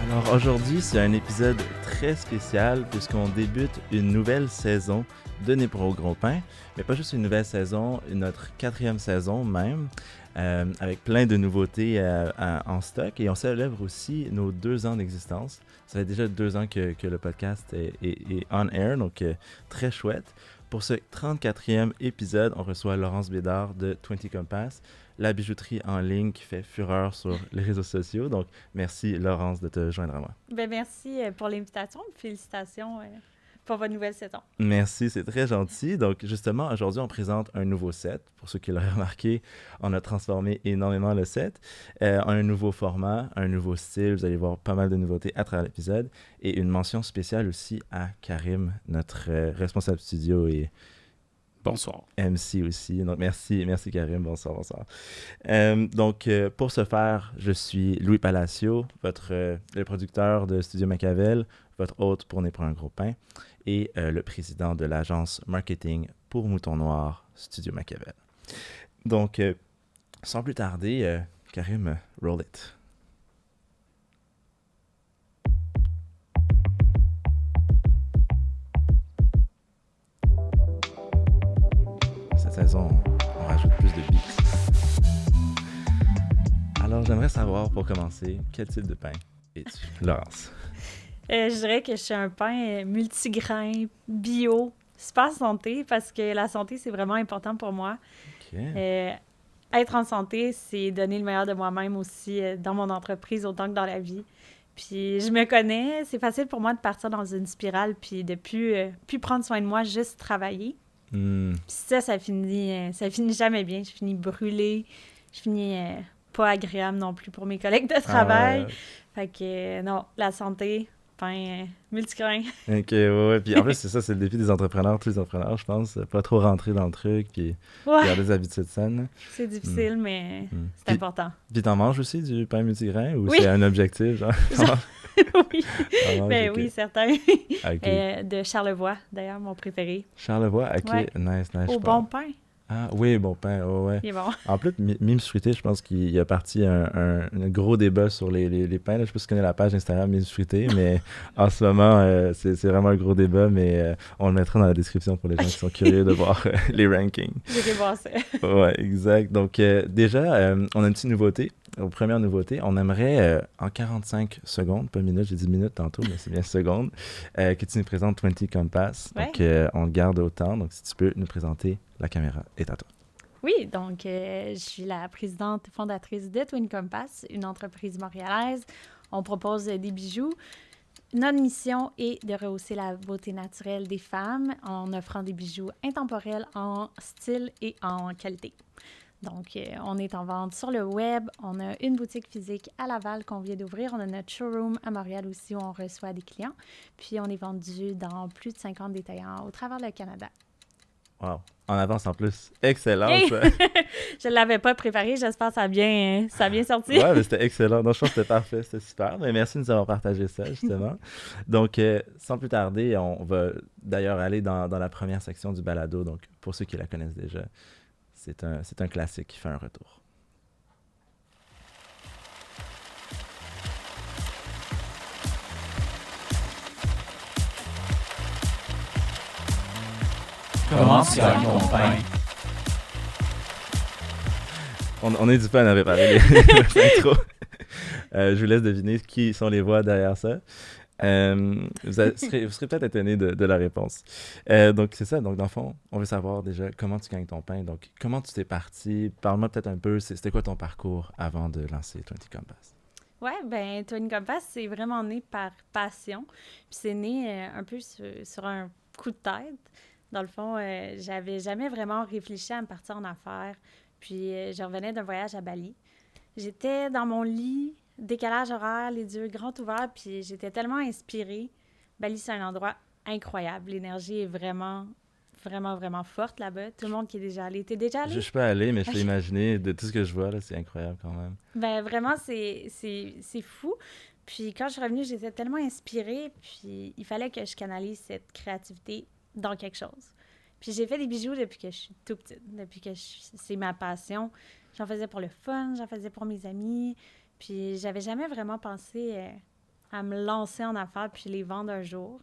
Alors aujourd'hui, c'est un épisode très spécial puisqu'on débute une nouvelle saison de Né pour au gros pain. Mais pas juste une nouvelle saison, notre 4e saison même, avec plein de nouveautés en stock. Et on célèbre aussi nos 2 ans d'existence. Ça fait déjà 2 ans que le podcast est on air, donc très chouette. Pour ce 34e épisode, on reçoit Laurence Bédard de 20 Compass, la bijouterie en ligne qui fait fureur sur les réseaux sociaux. Donc, merci Laurence de te joindre à moi. Ben merci pour l'invitation. Félicitations pour votre nouvelle saison. Merci, c'est très gentil. Donc, justement, aujourd'hui, on présente un nouveau set. Pour ceux qui l'auraient remarqué, on a transformé énormément le set. Un nouveau format, un nouveau style. Vous allez voir pas mal de nouveautés à travers l'épisode. Et une mention spéciale aussi à Karim, notre responsable studio et bonsoir. MC aussi. Donc, merci Karim. Bonsoir. Pour ce faire, je suis Louis Palacio, le producteur de Studio Machiavel, votre hôte pour Né pour un gros pain, et le président de l'agence marketing pour Mouton Noir, Studio Machiavel. Donc, sans plus tarder, Karim, roll it. Cette saison, on rajoute plus de beats. Alors, j'aimerais savoir, pour commencer, quel type de pain es-tu, Laurence? Je dirais que je suis un pain multigrain, bio, super santé, parce que la santé, c'est vraiment important pour moi. OK. Être en santé, c'est donner le meilleur de moi-même aussi dans mon entreprise autant que dans la vie. Puis je me connais, c'est facile pour moi de partir dans une spirale puis de plus prendre soin de moi, juste travailler. Puis ça finit jamais bien. Je finis brûlée, je finis pas agréable non plus pour mes collègues de travail. Fait que non, la santé, pain multigrain. OK, ouais. Puis en plus, c'est ça, c'est le défi des entrepreneurs, tous les entrepreneurs, je pense. Pas trop rentrer dans le truc, puis garder des habitudes saines. C'est difficile, mais c'est important. Puis t'en manges aussi du pain multigrain, ou c'est un objectif, genre? Oui, okay. Oui, certain. Okay. De Charlevoix, d'ailleurs, mon préféré. Charlevoix, OK, ouais. Nice. Au bon pain. Ah oui, bon pain, ouais. Il est bon. En plus, Mimes Fruité, je pense qu'il y a parti un gros débat sur les pains. Là. Je sais pas si tu connais la page Instagram Mimes Fruité, mais en ce moment, c'est vraiment un gros débat, mais on le mettra dans la description pour les gens qui sont curieux de voir les rankings. J'ai dépassé. Ouais, exact. Donc déjà, on a une petite nouveauté. Première nouveauté, on aimerait en 45 secondes, pas minutes, j'ai dit minutes tantôt, mais c'est bien secondes, que tu nous présentes 20 Compass. Ouais. Donc on le garde au temps. Donc si tu peux nous présenter, la caméra est à toi. Oui, donc je suis la présidente et fondatrice de 20 Compass, une entreprise montréalaise. On propose des bijoux. Notre mission est de rehausser la beauté naturelle des femmes en offrant des bijoux intemporels en style et en qualité. Donc, on est en vente sur le web. On a une boutique physique à Laval qu'on vient d'ouvrir. On a notre showroom à Montréal aussi où on reçoit des clients. Puis, on est vendu dans plus de 50 détaillants au travers le Canada. Wow! En avance en plus. Excellent, hey! ça! Je ne l'avais pas préparé. J'espère que ça a bien sorti. Ouais, mais c'était excellent. Non, je pense que c'était parfait. C'était super. Mais merci de nous avoir partagé ça, justement. Donc, sans plus tarder, on va d'ailleurs aller dans la première section du balado. Donc, pour ceux qui la connaissent déjà, c'est un classique qui fait un retour. Comment tu gagnes ton pain? On est du pain à préparer les intros. Je vous laisse deviner qui sont les voix derrière ça. Vous serez peut-être étonné de la réponse. Donc, c'est ça. Donc, dans le fond, on veut savoir déjà comment tu gagnes ton pain. Donc, comment tu t'es parti? Parle-moi peut-être un peu, c'était quoi ton parcours avant de lancer 20 Compass? Oui, bien, 20 Compass, c'est vraiment né par passion. Puis c'est né un peu sur un coup de tête. Dans le fond, j'avais jamais vraiment réfléchi à me partir en affaires. Puis je revenais d'un voyage à Bali. J'étais dans mon lit, décalage horaire, les yeux grands ouverts, puis j'étais tellement inspirée. Bali, c'est un endroit incroyable. L'énergie est vraiment, vraiment, vraiment forte là-bas. Tout le monde qui est déjà allé. T'es déjà allé? Je suis pas allé, mais je peux imaginer, de tout ce que je vois, là, c'est incroyable quand même. Ben vraiment, c'est fou. Puis quand je suis revenue, j'étais tellement inspirée, puis il fallait que je canalise cette créativité dans quelque chose. Puis j'ai fait des bijoux depuis que je suis tout petite, depuis que c'est ma passion. J'en faisais pour le fun, j'en faisais pour mes amis, puis j'avais jamais vraiment pensé à me lancer en affaires puis les vendre un jour.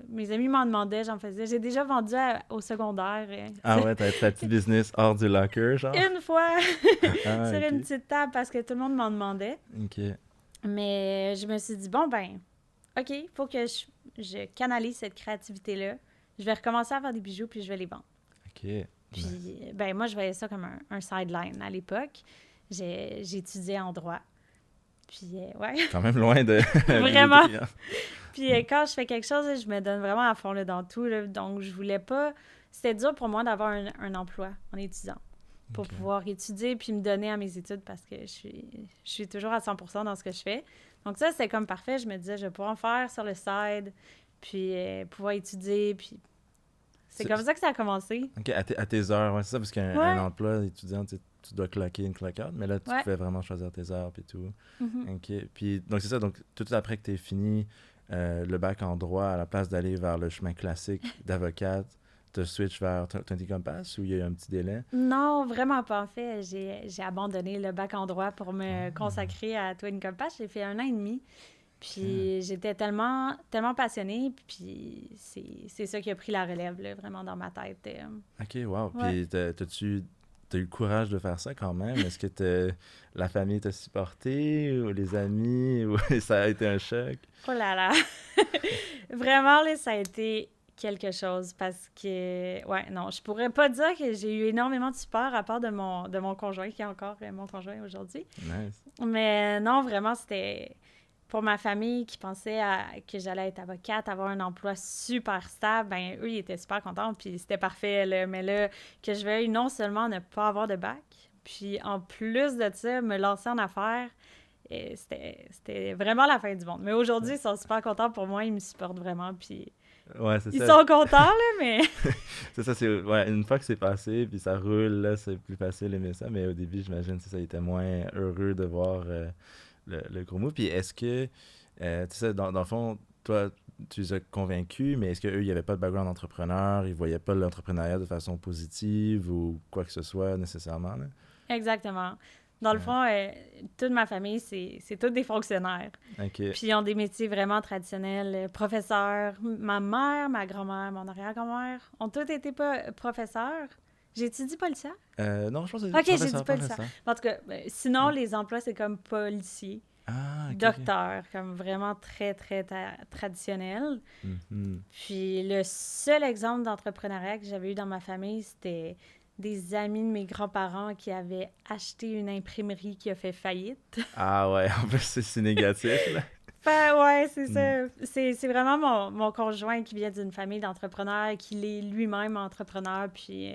Mes amis m'en demandaient, j'en faisais. J'ai déjà vendu au secondaire. Ah ouais, t'as ta petite business hors du locker, genre? Une fois Ah, sur une ok. petite table parce que tout le monde m'en demandait. Ok. Mais je me suis dit, bon, ben, OK, il faut que je canalise cette créativité-là. Je vais recommencer à faire des bijoux puis je vais les vendre. Ok. Puis, ben, moi, je voyais ça comme un sideline à l'époque. J'ai étudié en droit. Puis, ouais. Quand même loin de... Vraiment. de- Puis, quand je fais quelque chose, je me donne vraiment à fond là, dans tout. Là. Donc, je voulais pas... C'était dur pour moi d'avoir un emploi en étudiant pour Ok. pouvoir étudier puis me donner à mes études parce que je suis toujours à 100% dans ce que je fais. Donc, ça, c'était comme parfait. Je me disais, je vais pouvoir en faire sur le side, puis pouvoir étudier, puis... C'est comme ça que ça a commencé. Ok, à tes heures, ouais, c'est ça, parce qu'un Ouais. un emploi étudiant, tu dois claquer une claquette, mais là, tu Ouais. pouvais vraiment choisir tes heures puis tout. Mhm. Ok, puis donc c'est ça, donc tout après que tu fini le bac en droit, à la place d'aller vers le chemin classique d'avocate, tu switch vers 20 Compass ou il y a eu un petit délai? Non, vraiment pas. En fait, j'ai abandonné le bac en droit pour me consacrer à Twin Compass. J'ai fait 1 an et demi. Puis j'étais tellement passionnée. Puis c'est ça qui a pris la relève, là, vraiment, dans ma tête. Ok, wow. Ouais. Puis t'as eu le courage de faire ça quand même? Est-ce que la famille t'a supporté ou les amis ou ça a été un choc? Oh là là! Vraiment, là, ça a été quelque chose parce que, ouais, non, je pourrais pas dire que j'ai eu énormément de support à part de mon conjoint, qui est encore mon conjoint aujourd'hui. Nice. Mais non, vraiment, c'était pour ma famille qui pensait que j'allais être avocate, avoir un emploi super stable. Ben eux, ils étaient super contents, puis c'était parfait, là. Mais là, que je veuille non seulement ne pas avoir de bac, puis en plus de ça, me lancer en affaires, et c'était vraiment la fin du monde. Mais aujourd'hui, ils sont super contents pour moi, ils me supportent vraiment, puis Ouais, c'est ils ça. sont contents, là, mais... C'est ça, ouais, une fois que c'est passé, puis ça roule, là, c'est plus facile d'aimer ça. Mais au début, j'imagine que ça, il était moins heureux de voir le gros mot. Puis est-ce que, tu sais, dans le fond, toi, tu les as convaincus, mais est-ce qu'eux, il n'y avait pas de background entrepreneur, ils voyaient pas l'entrepreneuriat de façon positive ou quoi que ce soit nécessairement, là? Exactement. Dans le Ouais. fond, toute ma famille, c'est tous des fonctionnaires. Ok. Puis ils ont des métiers vraiment traditionnels. Professeurs, ma mère, ma grand-mère, mon arrière-grand-mère ont tous été professeurs. J'ai-tu dit policière? Non, je pense que OK, j'ai dit professeur, policière. professeur. En tout cas, sinon, Ouais. les emplois, c'est comme policier, Ah, ok, ok. docteur, comme vraiment très, très traditionnel. Mhm. Puis le seul exemple d'entrepreneuriat que j'avais eu dans ma famille, c'était des amis de mes grands-parents qui avaient acheté une imprimerie qui a fait faillite. Ah ouais, en plus, c'est négatif, là. Ben ouais, c'est Mm. ça. C'est vraiment mon conjoint qui vient d'une famille d'entrepreneurs, qui est lui-même entrepreneur, puis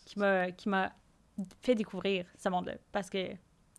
qui m'a fait découvrir ce monde-là. Parce que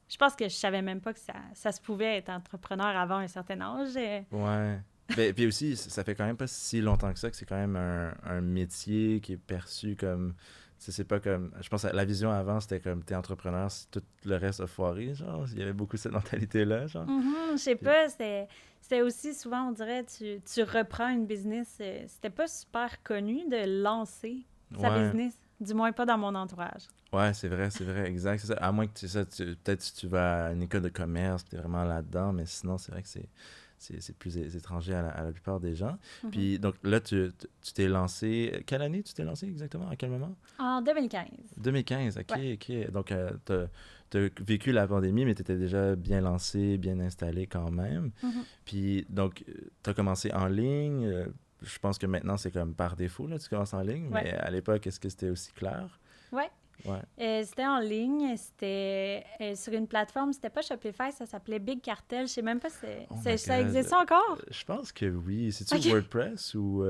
je pense que je savais même pas que ça se pouvait être entrepreneur avant un certain âge. Ouais. Ben, puis aussi, ça fait quand même pas si longtemps que ça que c'est quand même un métier qui est perçu comme... Tu sais, c'est pas comme... Je pense que la vision avant, c'était comme t'es entrepreneur, si tout le reste a foiré, genre. Il y avait beaucoup cette mentalité-là, genre. Je sais Puis- pas, c'était aussi souvent, on dirait, tu reprends une business. C'était pas super connu de lancer sa Ouais. business, du moins pas dans mon entourage. Ouais, c'est vrai, exact. C'est ça. À moins que tu sais ça, peut-être si tu vas à une école de commerce, tu es vraiment là-dedans, mais sinon, c'est vrai que c'est plus étranger à la plupart des gens. Mhm. Puis, donc là, tu t'es lancé... Quelle année tu t'es lancé exactement? À quel moment? En 2015. 2015, ok, Ouais. ok. Donc, t'as vécu la pandémie, mais t'étais déjà bien lancé, bien installé quand même. Mhm. Puis, donc, t'as commencé en ligne. Je pense que maintenant, c'est comme par défaut, là, tu commences en ligne. Ouais. Mais à l'époque, est-ce que c'était aussi clair? Ouais. Ouais. C'était en ligne, c'était sur une plateforme, c'était pas Shopify, ça s'appelait Big Cartel. Je sais même pas si Oh my ça God. existe encore. Je pense que oui. C'est-tu Ok. WordPress ou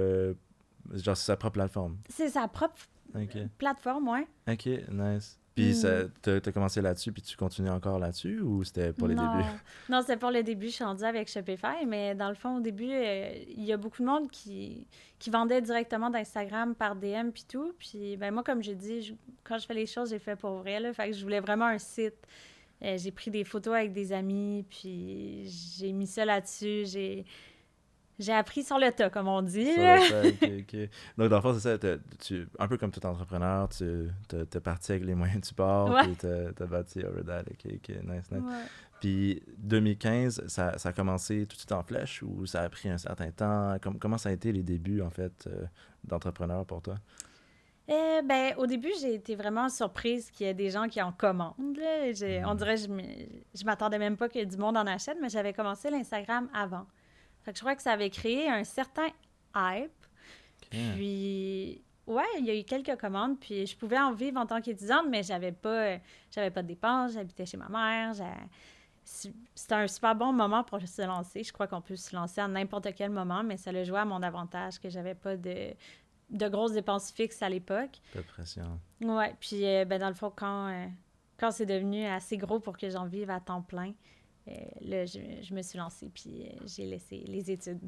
genre c'est sa propre plateforme? C'est sa propre Ok. plateforme, ouais. Ok, nice. Puis Mm. t'as commencé là-dessus, puis tu continues encore là-dessus ou c'était pour les Non. débuts? Non, c'était pour le début. Je suis rendue avec Shopify, mais dans le fond, au début, il y a beaucoup de monde qui vendait directement d'Instagram par DM puis tout. Puis ben moi, comme j'ai dit, quand je fais les choses, j'ai fait pour vrai, là. Fait que je voulais vraiment un site. J'ai pris des photos avec des amis, puis j'ai mis ça là-dessus. J'ai appris sur le tas, comme on dit. Sur le fait, ok. Donc, dans le fond, c'est ça, un peu comme tout entrepreneur, t'as parti avec les moyens du bord, Ouais. puis t'as bâti Overdad, ok, nice, nice. Ouais. Puis 2015, ça a commencé tout de suite en flèche ou ça a pris un certain temps? Comment ça a été les débuts, en fait, d'entrepreneur pour toi? Ben, au début, j'ai été vraiment surprise qu'il y ait des gens qui en commandent, là. On dirait que je m'attendais même pas que du monde en achète, mais j'avais commencé l'Instagram avant. Fait que je crois que ça avait créé un certain hype. Ok. Puis, ouais, il y a eu quelques commandes, puis je pouvais en vivre en tant qu'étudiante, mais j'avais pas de dépenses, j'habitais chez ma mère. C'était un super bon moment pour se lancer. Je crois qu'on peut se lancer à n'importe quel moment, mais ça le jouait à mon avantage, que j'avais pas de grosses dépenses fixes à l'époque. Pas de pression. Ouais, puis ben dans le fond, quand c'est devenu assez gros pour que j'en vive à temps plein, là, je me suis lancée, puis j'ai laissé les études.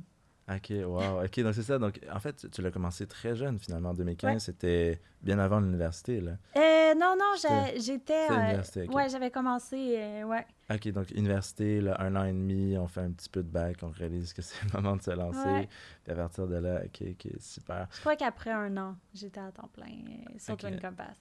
Ok, wow. Ok, donc c'est ça. Donc, en fait, tu l'as commencé très jeune, finalement. En Ouais. 2015, c'était bien avant l'université, là. Non, C'était j'étais... c'était l'université, ok. ouais, j'avais commencé... ouais. Ok, donc université, là, 1 an et demi, on fait un petit peu de bac, on réalise que c'est le moment de se lancer. Ouais. Puis à partir de là, ok, super. Je crois qu'après 1 an, j'étais à temps plein sur Ok. Twin Compass.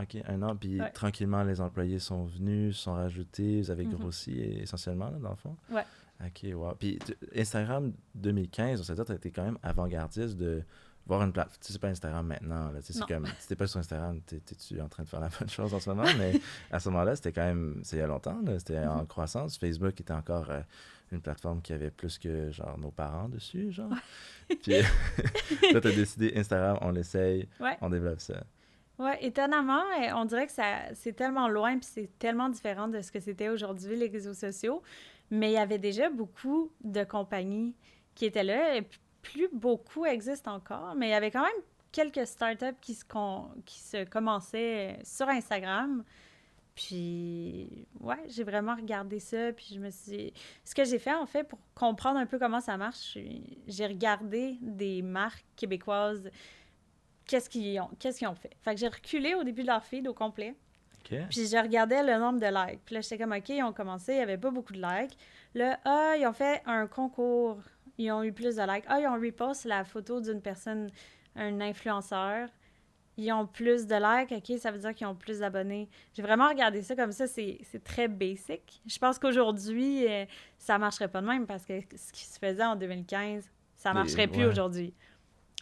Ok, 1 an, puis Ouais. tranquillement, les employés sont venus, sont rajoutés, vous avez Mhm. grossi essentiellement, là, dans le fond? Ouais. Ok, wow. Puis Instagram 2015, on s'est dit, tu été quand même avant-gardiste de voir une plateforme. Tu sais, c'est pas Instagram maintenant, là. Tu sais, Non. c'est comme, si t'es pas sur Instagram, t'es-tu en train de faire la bonne chose en ce moment? Mais à ce moment-là, c'était quand même, c'est il y a longtemps, là. C'était en Mhm. croissance. Facebook était encore une plateforme qui avait plus que, genre, nos parents dessus, genre. Puis là, t'as décidé, Instagram, on l'essaye, Ouais. on développe ça. Ouais, étonnamment, on dirait que c'est tellement loin puis c'est tellement différent de ce que c'était aujourd'hui, les réseaux sociaux. Mais il y avait déjà beaucoup de compagnies qui étaient là. Et plus beaucoup existent encore, mais il y avait quand même quelques startups qui se commençaient sur Instagram. Puis, ouais, j'ai vraiment regardé ça. Puis, je me suis. Ce que j'ai fait, en fait, pour comprendre un peu comment ça marche, j'ai regardé des marques québécoises qu'est-ce qu'ils ont fait. Fait que j'ai reculé au début de leur feed au complet. Ok. Puis je regardais le nombre de likes. Puis là, j'étais comme, OK, ils ont commencé, il n'y avait pas beaucoup de likes. Là, ils ont fait un concours. Ils ont eu plus de likes. Ils ont repost la photo d'une personne, un influenceur. Ils ont plus de likes. OK, ça veut dire qu'ils ont plus d'abonnés. J'ai vraiment regardé ça comme ça. C'est très basic. Je pense qu'aujourd'hui, ça ne marcherait pas de même parce que ce qui se faisait en 2015, ça ne marcherait plus Ouais. aujourd'hui.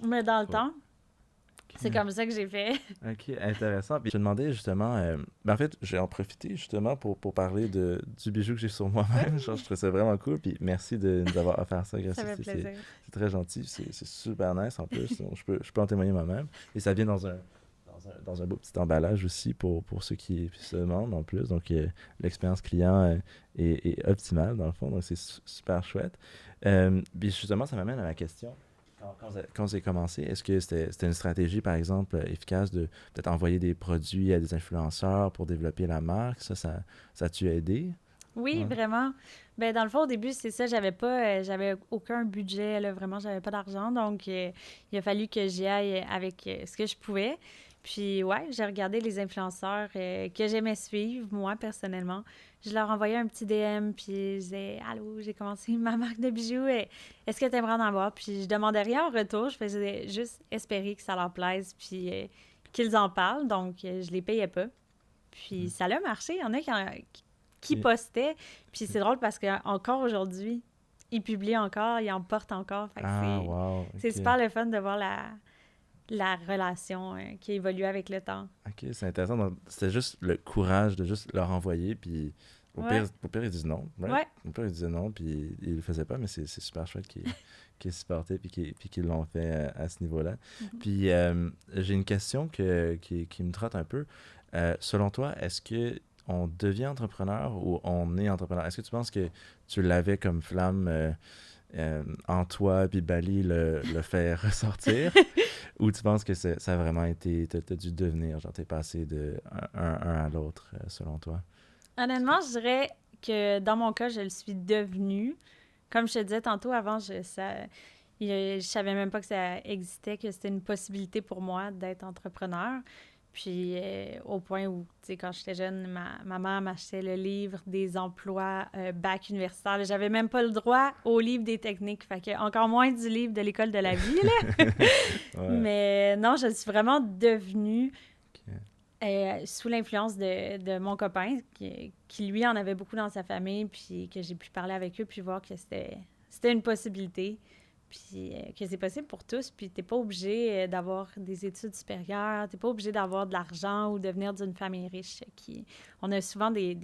Mais dans le Faut- temps, c'est comme ça que j'ai fait. Ok, intéressant. Puis je me demandais justement, ben en fait, j'ai en profité justement pour parler du bijou que j'ai sur moi-même. Genre, je trouve ça vraiment cool. Puis merci de nous avoir offert ça, Ça Gracie. fait plaisir. C'est très gentil. C'est super nice en plus. Donc, je peux en témoigner moi-même. Et ça vient dans un beau petit emballage aussi pour ceux qui se demandent en plus. Donc, l'expérience client est optimale dans le fond. Donc, c'est super chouette. Puis justement, ça m'amène à ma question. Quand vous avez commencé, est-ce que c'était une stratégie, par exemple, efficace de peut-être envoyer des produits à des influenceurs pour développer la marque? Ça a-tu aidé? Oui, Ouais. vraiment. Ben dans le fond, au début, c'est ça, j'avais aucun budget, là, vraiment, j'avais pas d'argent, donc il a fallu que j'y aille avec ce que je pouvais. Puis ouais, j'ai regardé les influenceurs que j'aimais suivre, moi, personnellement. Je leur envoyais un petit DM, puis je disais, allô, j'ai commencé ma marque de bijoux, est-ce que tu aimerais en avoir? Puis je demandais rien en retour, je faisais juste espérer que ça leur plaise, puis qu'ils en parlent, donc je les payais pas. Puis ça a marché. Il y en a qui Ok. postaient. Puis c'est drôle parce qu'encore aujourd'hui, ils publient encore, ils en portent encore. Fait que Ah, wow, c'est ok. super le fun de voir la relation qui évolue avec le temps. Ok, c'est intéressant. Donc, c'était juste le courage de juste leur envoyer, puis Ouais. au pire, ils disent non, right? Ouais. Au pire, ils disaient non, puis ils le faisaient pas, mais c'est super chouette qu'ils supportaient, puis qu'ils l'ont fait à ce niveau-là. Mhm. Puis, j'ai une question qui me trotte un peu. Selon toi, est-ce que on devient entrepreneur ou on est entrepreneur? Est-ce que tu penses que tu l'avais comme flamme en toi, puis Bali le fait ressortir? Ou tu penses que ça a vraiment été, t'as dû devenir, genre t'es passé de un à l'autre, selon toi? Honnêtement, je dirais que dans mon cas, je le suis devenue. Comme je te disais tantôt avant, je savais même pas que ça existait, que c'était une possibilité pour moi d'être entrepreneur. Puis au point où, tu sais, quand j'étais jeune, ma mère m'achetait le livre des emplois bac universitaire. J'avais même pas le droit au livre des techniques, fait que encore moins du livre de l'école de la vie, là. Ouais. Mais non, je suis vraiment devenue Ok. sous l'influence de mon copain, qui lui en avait beaucoup dans sa famille, puis que j'ai pu parler avec eux, puis voir que c'était une possibilité, puis que c'est possible pour tous, puis t'es pas obligé d'avoir des études supérieures, t'es pas obligé d'avoir de l'argent ou de venir d'une famille riche. On a souvent des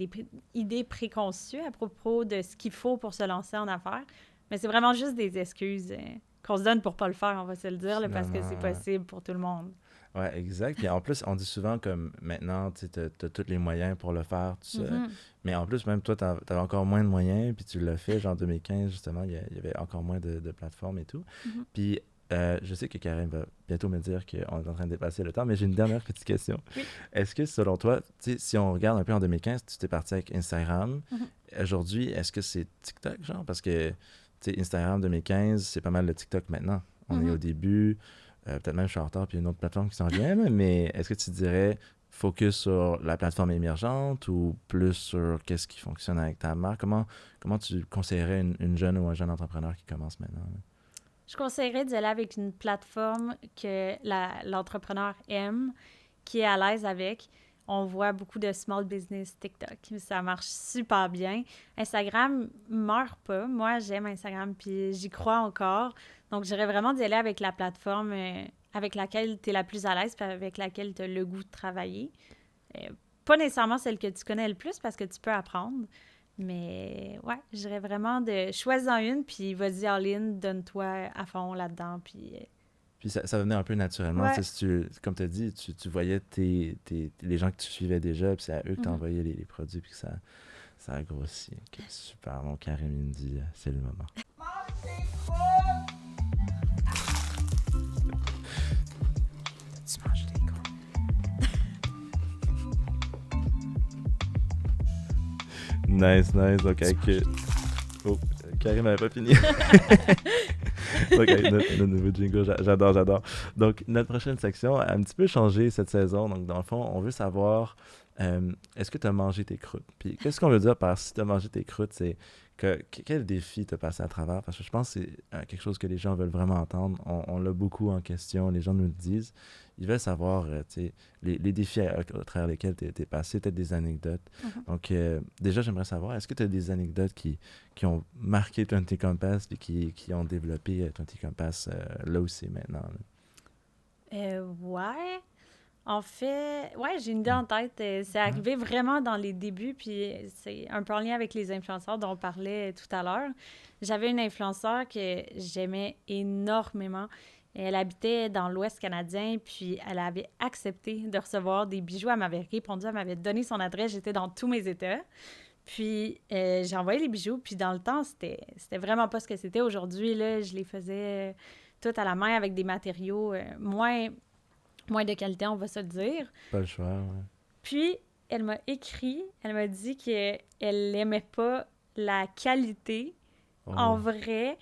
idées préconçues à propos de ce qu'il faut pour se lancer en affaires, mais c'est vraiment juste des excuses qu'on se donne pour pas le faire, on va se le dire, là, parce que c'est Finalement, possible pour tout le monde. ouais, exact. Puis en plus, on dit souvent comme maintenant, tu as tous les moyens pour le faire. Mhm. Mais en plus, même toi, tu avais encore moins de moyens, puis tu l'as fait, genre 2015, justement, il y avait encore moins de plateformes et tout. Mhm. Puis je sais que Karen va bientôt me dire qu'on est en train de dépasser le temps, mais j'ai une dernière petite question. Oui. Est-ce que selon toi, tu sais, si on regarde un peu en 2015, tu t'es parti avec Instagram. Mhm. Aujourd'hui, est-ce que c'est TikTok, genre? Parce que, tu sais, Instagram 2015, c'est pas mal le TikTok maintenant. On est au Mhm. début. Peut-être même je suis en retard, puis il y a une autre plateforme qui s'en vient, là, mais est-ce que tu dirais focus sur la plateforme émergente ou plus sur qu'est-ce qui fonctionne avec ta marque? Comment tu conseillerais une jeune ou un jeune entrepreneur qui commence maintenant, là? Je conseillerais d'y aller avec une plateforme que l'entrepreneur aime, qui est à l'aise avec. On voit beaucoup de small business TikTok. Ça marche super bien. Instagram meurt pas. Moi, j'aime Instagram, puis j'y crois encore. Donc, j'irais vraiment d'y aller avec la plateforme avec laquelle tu es la plus à l'aise, puis avec laquelle tu as le goût de travailler. Euh, Pas nécessairement celle que tu connais le plus, parce que tu peux apprendre. Mais ouais, je dirais vraiment de choisis-en une, puis vas-y all-in, donne-toi à fond là-dedans. Puis Puis ça venait un peu naturellement. Tu ouais. sais, comme tu as dit, tu voyais les gens que tu suivais déjà, puis c'est à eux que tu Mhm. envoyais les produits, puis que ça a grossi. Ok, super. Mon Karim, il me dit, c'est le moment. Tu manges des gros. Nice, nice. Donc, avec. Oh, Karim n'avait pas fini. Ok, notre nouveau jingle, j'adore, j'adore. Donc, notre prochaine section a un petit peu changé cette saison. Donc, dans le fond, on veut savoir est-ce que tu as mangé tes croûtes? Puis, qu'est-ce qu'on veut dire par si tu as mangé tes croûtes? C'est quel défi t'as passé à travers? Parce que je pense que c'est quelque chose que les gens veulent vraiment entendre. On l'a beaucoup en question, les gens nous le disent. Ils veulent savoir tu sais, les défis à travers lesquels tu es passé, peut-être des anecdotes. Mhm. Donc, déjà, j'aimerais savoir, est-ce que tu as des anecdotes qui ont marqué 20 Compass et qui ont développé 20 Compass là où c'est maintenant, là? Ouais. En fait, ouais, j'ai une idée en tête. C'est arrivé vraiment dans les débuts, puis c'est un peu en lien avec les influenceurs dont on parlait tout à l'heure. J'avais une influenceur que j'aimais énormément. Elle habitait dans l'Ouest canadien, puis elle avait accepté de recevoir des bijoux. Elle m'avait répondu, elle m'avait donné son adresse, j'étais dans tous mes états. Puis j'ai envoyé les bijoux, puis dans le temps, c'était vraiment pas ce que c'était. Aujourd'hui, là, je les faisais tout à la main avec des matériaux moins de qualité, on va se le dire. Pas le choix, ouais. Puis, elle m'a écrit, elle m'a dit qu'elle n'aimait pas la qualité en Oh, vrai.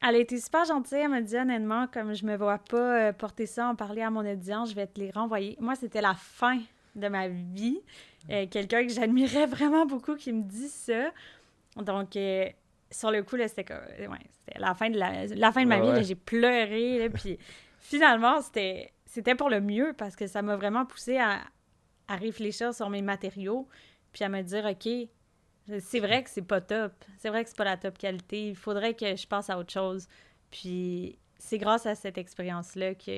Elle a été super gentille, elle m'a dit honnêtement, comme je me vois pas porter ça, en parler à mon audience, je vais te les renvoyer. Moi, c'était la fin de ma vie. Quelqu'un que j'admirais vraiment beaucoup qui me dit ça. Donc, sur le coup, là, c'était comme, ouais, c'était la fin la fin de ma ouais, vie. Là, ouais. j'ai pleuré. Là, puis finalement, c'était pour le mieux parce que ça m'a vraiment poussé à réfléchir sur mes matériaux puis à me dire, OK, c'est vrai que c'est pas top. C'est vrai que c'est pas la top qualité. Il faudrait que je passe à autre chose. Puis c'est grâce à cette expérience-là que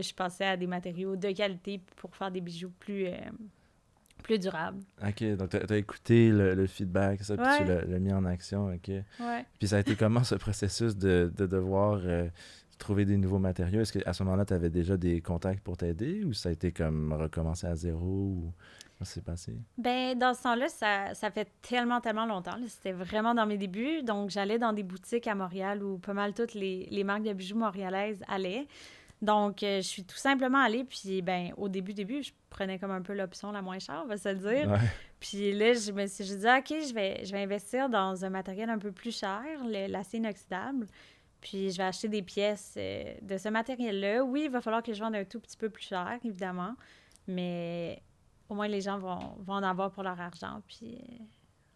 je passais à des matériaux de qualité pour faire des bijoux plus durables. Ok, donc t'as écouté le feedback, ça, puis tu Ouais, l'as mis en action, ok. ouais. Puis ça a été comment ce processus de devoir trouver des nouveaux matériaux? Est-ce qu'à ce moment-là, tu avais déjà des contacts pour t'aider ou ça a été comme recommencer à zéro ou comment ça s'est passé? Ben, dans ce temps-là, ça fait tellement, tellement longtemps. Là. C'était vraiment dans mes débuts. Donc, j'allais dans des boutiques à Montréal où pas mal toutes les marques de bijoux montréalaises allaient. Donc, je suis tout simplement allée. Puis, ben, au début, je prenais comme un peu l'option la moins chère, on va se le dire. Ouais. Puis là, j'ai dit, OK, je vais investir dans un matériel un peu plus cher, l'acier inoxydable. Puis, je vais acheter des pièces de ce matériel-là. Oui, il va falloir que je vende un tout petit peu plus cher, évidemment. Mais au moins, les gens vont en avoir pour leur argent. Puis,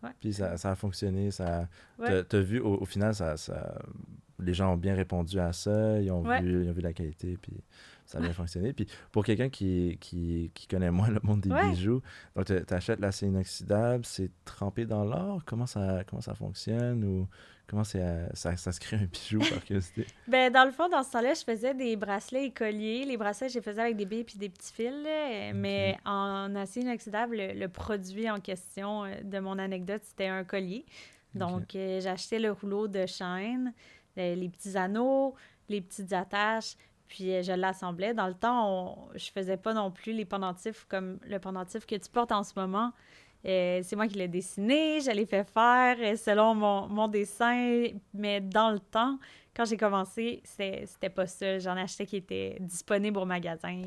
ouais. Puis ça a fonctionné, Ouais. t'as vu, au final, les gens ont bien répondu à ça, Ouais. ils ont vu la qualité, puis ça a bien fonctionné. Puis pour quelqu'un qui connaît moins le monde des Ouais. bijoux, donc t'achètes l'acier inoxydable, c'est trempé dans l'or, comment ça fonctionne, ou comment ça se crée un bijou, par curiosité? Ben, dans le fond, dans ce temps-là, je faisais des bracelets et colliers. Les bracelets, je les faisais avec des billes puis des petits fils, là, Ok, mais en acier inoxydable, le produit en question de mon anecdote, c'était un collier. ok. Donc, j'achetais le rouleau de chaîne, les petits anneaux, les petites attaches, puis je l'assemblais. Dans le temps, je faisais pas non plus les pendentifs comme le pendentif que tu portes en ce moment. C'est moi qui l'ai dessiné, je l'ai fait faire selon mon dessin, mais dans le temps, quand j'ai commencé, c'était pas ça. J'en achetais qui étaient disponibles au magasin.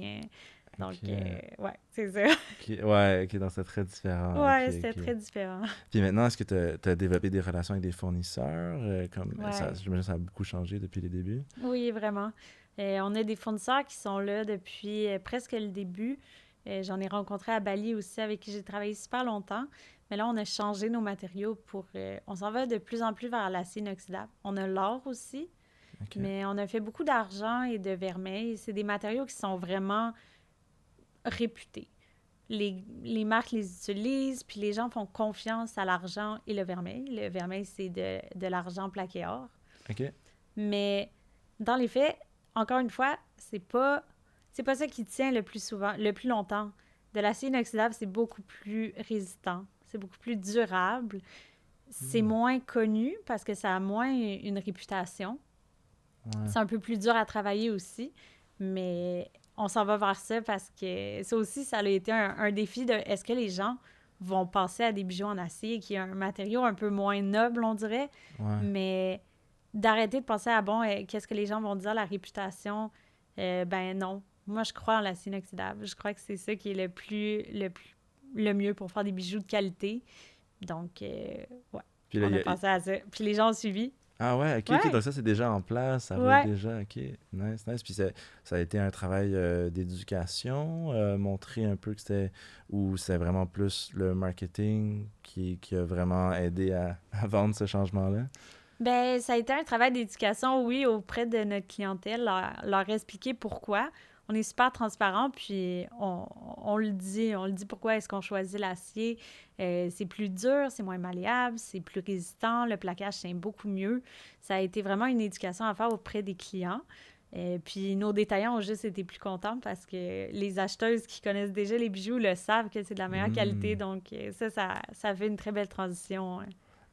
Donc, Ok, ouais, c'est ça. ouais, ok, donc c'est très différent, ok, Ouais, c'était ok. très différent. Puis maintenant, est-ce que tu as développé des relations avec des fournisseurs? Ouais. J'imagine que ça a beaucoup changé depuis les débuts. Oui, vraiment. On a des fournisseurs qui sont là depuis presque le début. J'en ai rencontré à Bali aussi, avec qui j'ai travaillé super longtemps. Mais là, on a changé nos matériaux pour... on s'en va de plus en plus vers l'acier inoxydable. On a l'or aussi, OK. mais on a fait beaucoup d'argent et de vermeil. C'est des matériaux qui sont vraiment réputés. Les marques les utilisent, puis les gens font confiance à l'argent et le vermeil. Le vermeil, c'est de l'argent plaqué or. OK. Mais dans les faits, encore une fois, c'est pas ça qui tient le plus souvent, le plus longtemps. De l'acier inoxydable, c'est beaucoup plus résistant, c'est beaucoup plus durable, c'est Hmm. moins connu parce que ça a moins une réputation. Ouais. C'est un peu plus dur à travailler aussi, mais on s'en va vers ça parce que ça aussi, ça a été un défi de est-ce que les gens vont passer à des bijoux en acier, qui est un matériau un peu moins noble, on dirait, Ouais. mais d'arrêter de penser à bon, qu'est-ce que les gens vont dire, la réputation, ben non. Moi, je crois en l'acier inoxydable. Je crois que c'est ça qui est le mieux pour faire des bijoux de qualité. Donc, ouais, Puis là, on a pensé à ça. Puis les gens ont suivi. Ah ouais, ok, ok, Ouais, donc ça c'est déjà en place, ça roule ouais. déjà, ok, nice, nice. Puis ça a été un travail d'éducation, montrer un peu que ou c'est vraiment plus le marketing qui a vraiment aidé à vendre ce changement-là? Ben, ça a été un travail d'éducation, oui, auprès de notre clientèle, leur expliquer pourquoi. On est super transparent, puis on le dit pourquoi est-ce qu'on choisit l'acier. C'est plus dur, c'est moins malléable, c'est plus résistant, le plaquage tient beaucoup mieux. Ça a été vraiment une éducation à faire auprès des clients. Puis nos détaillants ont juste été plus contents parce que les acheteuses qui connaissent déjà les bijoux le savent que c'est de la meilleure qualité. Hmm. Donc ça fait une très belle transition. Hein.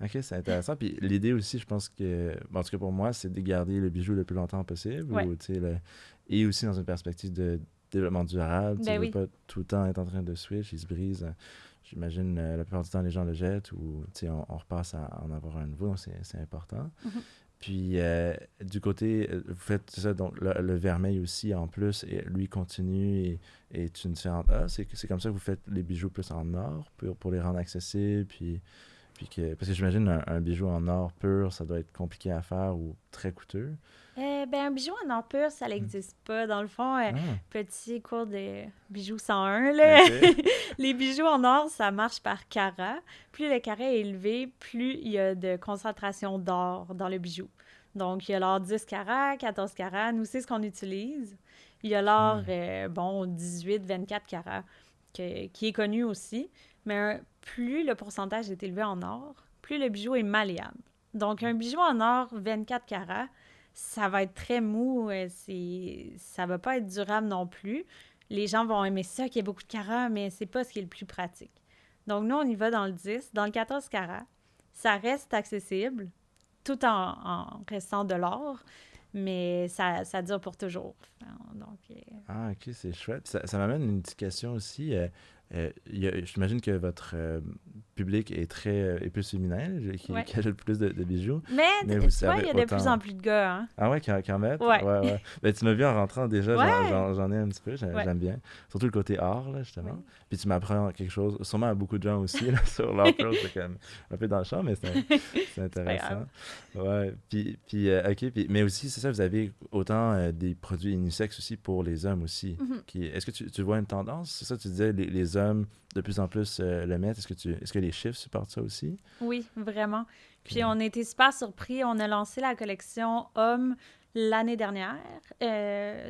Ok, c'est intéressant. Puis l'idée aussi, je pense bon, en tout cas pour moi, c'est de garder le bijou le plus longtemps possible. Ouais, Tu sais, et aussi dans une perspective de développement durable. Tu ben veux oui. pas tout le temps être en train de switch, il se brise. J'imagine la plupart du temps, les gens le jettent ou tu sais, on repasse à en avoir un nouveau. Donc c'est important. Mhm. Puis du côté, vous faites ça, donc le vermeil aussi en plus, et lui continue et est une différente. Ah, c'est comme ça que vous faites les bijoux plus en or pour les rendre accessibles. Parce que j'imagine un bijou en or pur, ça doit être compliqué à faire ou très coûteux. Ben, un bijou en or pur, ça Hmm. n'existe pas. Dans le fond, Ah, petit cours de bijoux 101, là. ok. Les bijoux en or, ça marche par carat. Plus le carat est élevé, plus il y a de concentration d'or dans le bijou. Donc, il y a l'or 10 carats, 14 carats. Nous, c'est ce qu'on utilise. Il y a l'or, Ok. bon, 18, 24 carats, qui est connu aussi. Mais plus le pourcentage est élevé en or, plus le bijou est malléable. Donc, un bijou en or 24 carats, ça va être très mou, ça va pas être durable non plus. Les gens vont aimer ça, qu'il y ait beaucoup de carats, mais c'est pas ce qui est le plus pratique. Donc, nous, on y va dans le 10. Dans le 14 carats, ça reste accessible, tout en restant de l'or, mais ça dure pour toujours. Donc, Ah, ok, c'est chouette. Ça m'amène une petite question aussi. j'imagine que votre public est plus féminin, qui Ouais. achète plus de bijoux. Mais vous tu vois, savez il y a de autant- plus en plus de gars, hein? Ah ouais, qu'en mettre? Ouais. Ouais. Ben, tu m'as vu en rentrant déjà, Ouais. j'en ai un petit peu, Ouais. j'aime bien. Surtout le côté art, là, justement. Oui. Puis tu m'apprends quelque chose, sûrement à beaucoup de gens aussi, là, sur l'art pearl, c'est comme un peu dans le champ, mais c'est intéressant. Ouais, OK, mais aussi, c'est ça, vous avez autant des produits unisexes aussi pour les hommes aussi. Mhm. Est-ce que tu vois une tendance? C'est ça, tu disais, les hommes de plus en plus le mettent. Est-ce que les chiffres supportent ça aussi? Oui, vraiment. Puis Ok. on a été super surpris. On a lancé la collection Hommes l'année dernière.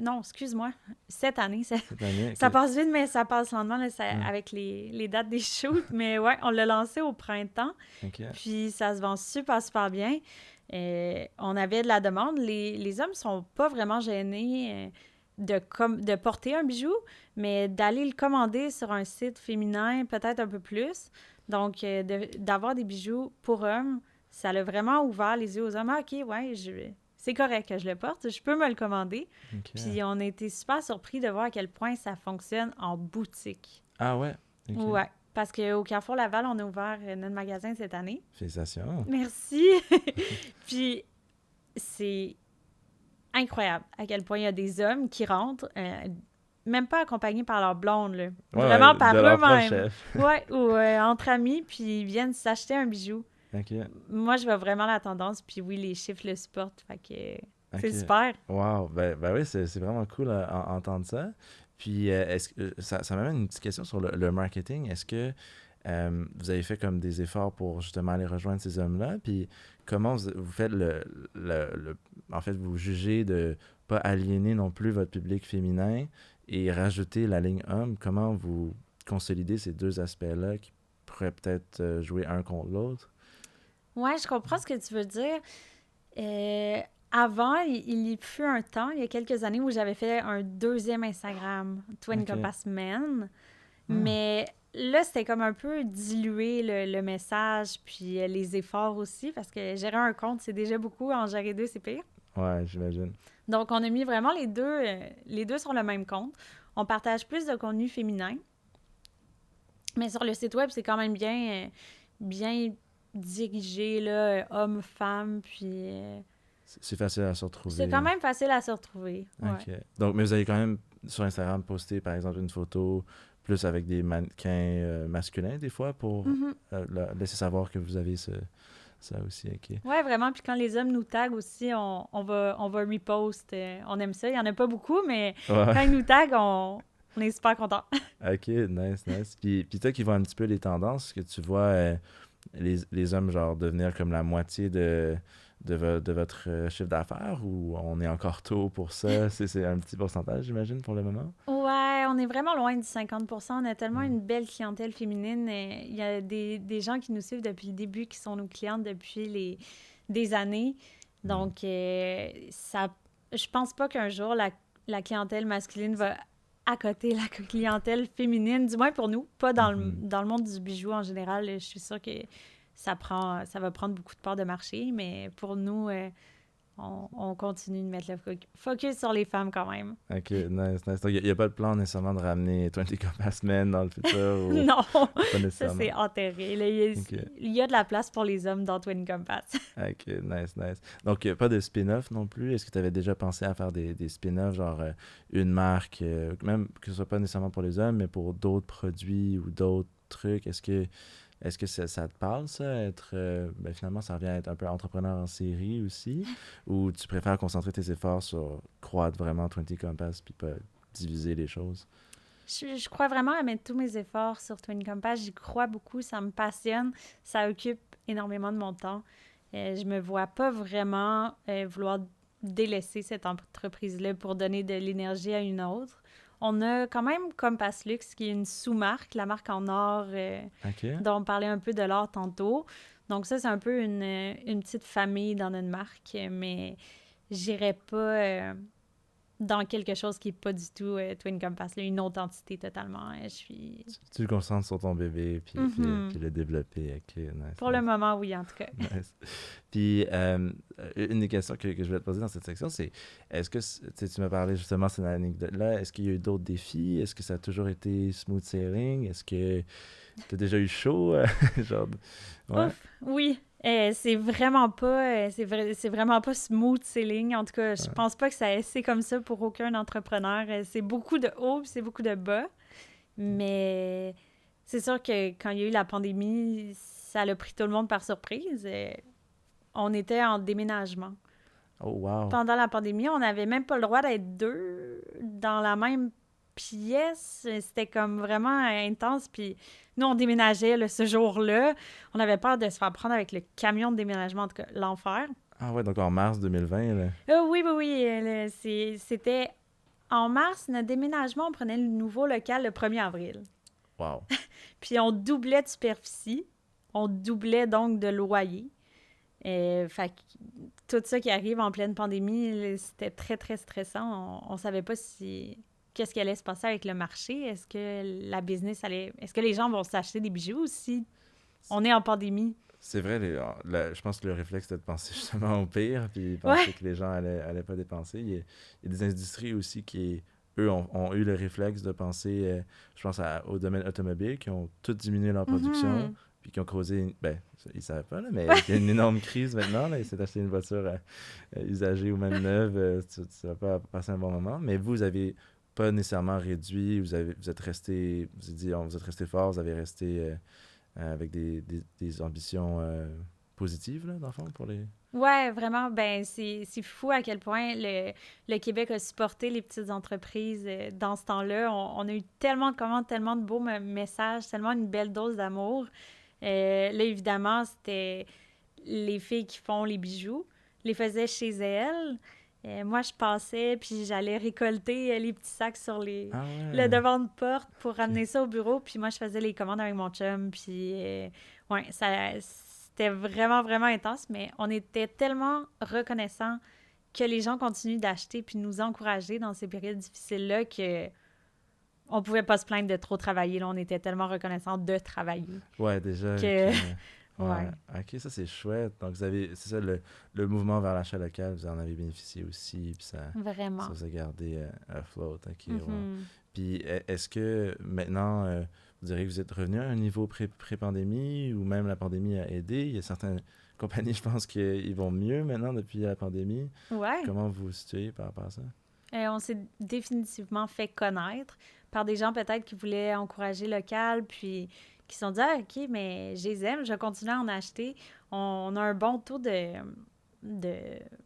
Non, excuse-moi. Cette année. Cette année? Ça Ok. passe vite, mais ça passe lentement là, Hmm. avec les dates des shoots. Mais ouais, on l'a lancé au printemps. OK. Puis ça se vend super, super bien. On avait de la demande. Les hommes sont pas vraiment gênés de porter un bijou, mais d'aller le commander sur un site féminin, peut-être un peu plus. Donc, d'avoir des bijoux pour hommes, ça l'a vraiment ouvert les yeux aux hommes. Ah, OK, ouais, c'est correct que je le porte. Je peux me le commander. OK. Puis on a été super surpris de voir à quel point ça fonctionne en boutique. Ah ouais? OK. Ouais. Parce qu'au Carrefour Laval, on a ouvert notre magasin cette année. Félicitations. Merci. Puis c'est incroyable à quel point il y a des hommes qui rentrent, même pas accompagnés par leur blonde, là. Ouais, Vraiment par de leur propre eux-mêmes. chef. Ouais, ou entre amis, puis ils viennent s'acheter un bijou. OK. Moi, je vois vraiment la tendance, puis oui, les chiffres le supportent. Fait que c'est OK. super. Wow. Ben oui, c'est vraiment cool à entendre ça. Puis, ça m'amène une petite question sur le marketing. Est-ce que vous avez fait comme des efforts pour justement aller rejoindre ces hommes-là? Puis, comment vous faites en fait, vous jugez de pas aliéner non plus votre public féminin et rajouter la ligne homme? Comment vous consolidez ces deux aspects-là qui pourraient peut-être jouer un contre l'autre? Ouais, je comprends ce que tu veux dire. Avant, il y fut un temps, il y a quelques années, où j'avais fait un deuxième Instagram, Twin OK. Compass Men. Hmm. Mais là, c'était comme un peu diluer le message, puis les efforts aussi, parce que gérer un compte, c'est déjà beaucoup. En gérer deux, c'est pire. Ouais, j'imagine. Donc, on a mis vraiment les deux sur le même compte. On partage plus de contenu féminin. Mais sur le site web, c'est quand même bien dirigé, là, hommes, femmes, puis C'est facile à se retrouver. c'est quand même facile à se retrouver. Ouais. OK. Donc, mais vous avez quand même sur Instagram posté, par exemple, une photo plus avec des mannequins masculins, des fois, pour Mhm. laisser savoir que vous avez ça aussi. OK. Ouais, vraiment. Puis quand les hommes nous taguent aussi, on va repost. On aime ça. Il n'y en a pas beaucoup, mais Ouais. quand ils nous taguent, on est super contents. OK, nice. Puis toi qui vois un petit peu les tendances, est-ce que tu vois les hommes, genre, devenir comme la moitié de votre chiffre d'affaires ou on est encore tôt pour ça? C'est un petit pourcentage, j'imagine, pour le moment? Ouais, on est vraiment loin du 50%. On a tellement Mm. une belle clientèle féminine. Il y a des gens qui nous suivent depuis le début, qui sont nos clientes depuis des années. Donc, je pense pas qu'un jour, la clientèle masculine va accoter la clientèle féminine, du moins pour nous, pas dans le monde du bijou en général. Je suis sûre que ça va prendre beaucoup de parts de marché, mais pour nous, on continue de mettre le focus sur les femmes quand même. OK, nice. Donc, il n'y a pas de plan nécessairement de ramener 20 Compass Men dans le futur? Ou... Non, Pas ça nécessairement. c'est enterré. Là, OK. il y a de la place pour les hommes dans Twin Compass. OK, nice. Donc, pas de spin-off non plus. Est-ce que tu avais déjà pensé à faire des spin-offs, genre une marque, même que ce soit pas nécessairement pour les hommes, mais pour d'autres produits ou d'autres trucs? Est-ce que ça te parle, ça, être... finalement, ça revient à être un peu entrepreneur en série aussi? Ou tu préfères concentrer tes efforts sur croître vraiment 20 Compass puis pas diviser les choses? Je crois vraiment à mettre tous mes efforts sur Twin Compass. J'y crois beaucoup, ça me passionne. Ça occupe énormément de mon temps. Je me vois pas vraiment vouloir délaisser cette entreprise-là pour donner de l'énergie à une autre. On a quand même Compass Luxe, qui est une sous-marque, la marque en or OK. dont on parlait un peu de l'or tantôt. Donc ça, c'est un peu une petite famille dans notre marque, mais j'irais pas dans quelque chose qui n'est pas du tout Twin Compass, là, une autre entité totalement. Je suis... Tu le concentres sur ton bébé, puis le développer. OK, nice. Pour le moment, oui, en tout cas. Nice. Puis, une des questions que je voulais te poser dans cette section, c'est est-ce que, tu m'as parlé justement de cette anecdote-là, est-ce qu'il y a eu d'autres défis? Est-ce que ça a toujours été smooth sailing? Est-ce que tu as déjà eu chaud? Genre, ouais. Ouf, oui. C'est vraiment pas c'est vraiment pas smooth sailing. En tout cas, je pense pas que c'est comme ça pour aucun entrepreneur. C'est beaucoup de hauts puis c'est beaucoup de bas. Mais c'est sûr que quand il y a eu la pandémie, ça l'a pris tout le monde par surprise. On était en déménagement. Oh, wow. Pendant la pandémie, on n'avait même pas le droit d'être deux dans la même pièce. C'était comme vraiment intense. Puis nous, on déménageait là, ce jour-là. On avait peur de se faire prendre avec le camion de déménagement, en tout cas, l'enfer. Ah ouais, donc en mars 2020, là. Oui. C'était en mars, notre déménagement, on prenait le nouveau local le 1er avril. Wow. Puis on doublait de superficie. On doublait donc de loyer. Fait que tout ça qui arrive en pleine pandémie, c'était très, très stressant. On savait pas qu'est-ce qui allait se passer avec le marché. Est-ce que la business est-ce que les gens vont s'acheter des bijoux si on est en pandémie? C'est vrai, je pense que le réflexe, c'était de penser justement au pire, puis penser que les gens allaient pas dépenser. Il y a des industries aussi qui, eux, ont eu le réflexe de penser, je pense au domaine automobile, qui ont tout diminué leur production, puis qui ont causé, ils ne savaient pas, là, mais il y a une énorme crise maintenant. Là, ils s'est acheté une voiture usagée ou même neuve, tu ne vas pas passer un bon moment. Mais vous avez pas nécessairement réduit, vous êtes resté, vous êtes resté fort, vous avez resté avec des ambitions positives, là, dans le fond, pour les... Ouais, vraiment. Ben, c'est fou à quel point le Québec a supporté les petites entreprises dans ce temps-là. On a eu tellement de commandes, tellement de beaux messages, tellement une belle dose d'amour. Là, évidemment, c'était les filles qui font les bijoux, les faisaient chez elles. Moi, je passais, puis j'allais récolter les petits sacs sur le devant de porte pour ramener ça au bureau. Puis moi, je faisais les commandes avec mon chum. Puis, ouais, c'était vraiment, vraiment intense. Mais on était tellement reconnaissants que les gens continuent d'acheter puis nous encourager dans ces périodes difficiles-là que on pouvait pas se plaindre de trop travailler. Là, on était tellement reconnaissants de travailler. Ouais, déjà. Ouais. OK, ça, c'est chouette. Donc, c'est ça, le mouvement vers l'achat local, vous en avez bénéficié aussi, puis ça vous a gardé à float. OK, ouais. Puis, est-ce que maintenant, vous diriez que vous êtes revenu à un niveau pré-pandémie ou même la pandémie a aidé? Il y a certaines compagnies, je pense, qu'ils vont mieux maintenant depuis la pandémie. Ouais. Comment vous vous situez par rapport à ça? On s'est définitivement fait connaître par des gens peut-être qui voulaient encourager local, puis qui se sont dit « Ah, OK, mais je les aime, je vais continuer à en acheter. » On a un bon taux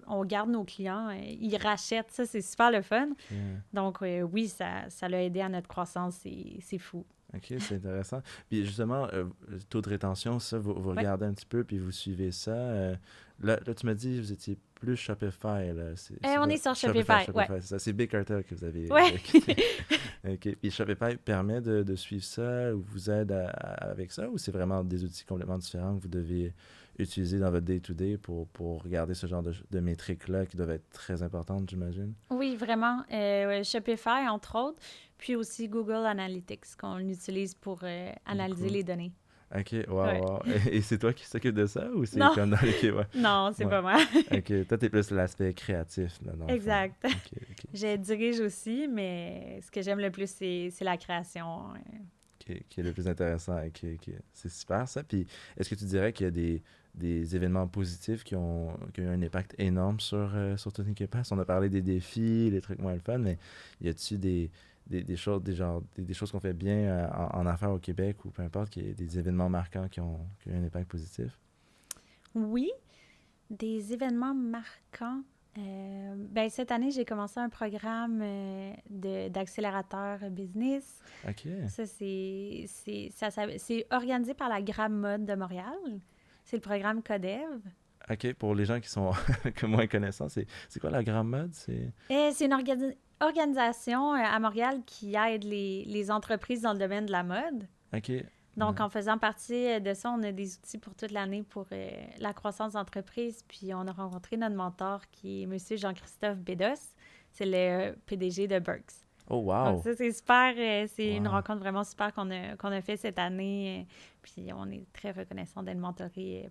on garde nos clients, ils rachètent, ça, c'est super le fun. Okay. Donc, oui, ça l'a aidé à notre croissance, c'est fou. OK, c'est intéressant. Puis justement, le taux de rétention, ça, vous regardez un petit peu, puis vous suivez ça. Là, tu m'as dit que vous étiez plus Shopify. Là. On est sur Shopify, ouais. C'est ça, c'est Big Cartel que vous avez. Ouais. OK. Puis Shopify permet de suivre ça, ou vous aide avec ça, ou c'est vraiment des outils complètement différents que vous devez utiliser dans votre day-to-day pour regarder ce genre de métriques-là qui doivent être très importantes, j'imagine? Oui, vraiment. Shopify, entre autres, puis aussi Google Analytics, qu'on utilise pour analyser les données. OK, wow. Et c'est toi qui s'occupe de ça ou c'est comme dans l'équipe? Ouais. Non, c'est pas moi. OK, toi, t'es plus l'aspect créatif. Là, exact. Okay. Je dirige aussi, mais ce que j'aime le plus, c'est la création. Qui est le plus intéressant. C'est super, ça. Puis, est-ce que tu dirais qu'il y a des événements positifs qui ont eu un impact énorme sur Twin Compass? On a parlé des défis, des trucs moins le fun, mais y a-t-il des choses qu'on fait bien en affaires au Québec ou peu importe, qu'il y ait des événements marquants qui ont eu un impact positif? Oui, des événements marquants. Cette année, j'ai commencé un programme d'accélérateur business. OK. Ça, c'est organisé par la Grab Mode de Montréal. C'est le programme Codev. OK. Pour les gens qui sont moins connaissants, c'est quoi la Grab Mode? C'est une organisation à Montréal qui aide les entreprises dans le domaine de la mode. OK. Donc, en faisant partie de ça, on a des outils pour toute l'année pour la croissance d'entreprise. Puis, on a rencontré notre mentor qui est M. Jean-Christophe Bédos. c'est le PDG de Burks. Oh, wow! Donc ça, c'est super. C'est une Wow. rencontre vraiment super qu'on a fait cette année. Puis on est très reconnaissant d'être mentoré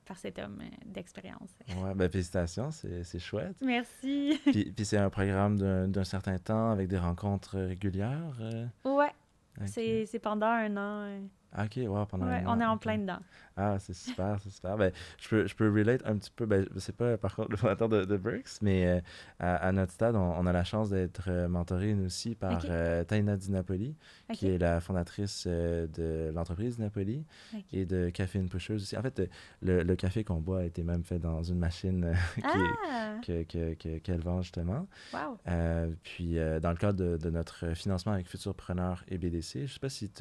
par cet homme d'expérience. Ouais, ben félicitations, c'est chouette. Merci. Puis c'est un programme d'un certain temps avec des rencontres régulières? Ouais, Ok. c'est pendant 1 an. Ah, ok, ouais, pendant Ouais, un on an. est en Ok. plein dedans. Ah, c'est super, c'est super. Ben, je peux relate un petit peu. Ben, c'est pas par contre le fondateur de Burks, mais à notre stade, on a la chance d'être mentoré nous aussi par Ok. Taina Di Napoli, qui OK. est la fondatrice de l'entreprise Di Napoli OK. et de Caffeine Pusher aussi. En fait, le café qu'on boit a été même fait dans une machine Ah! qu'elle vend justement. Wow! Puis, dans le cadre de notre financement avec Futurpreneur et BDC, je ne sais pas si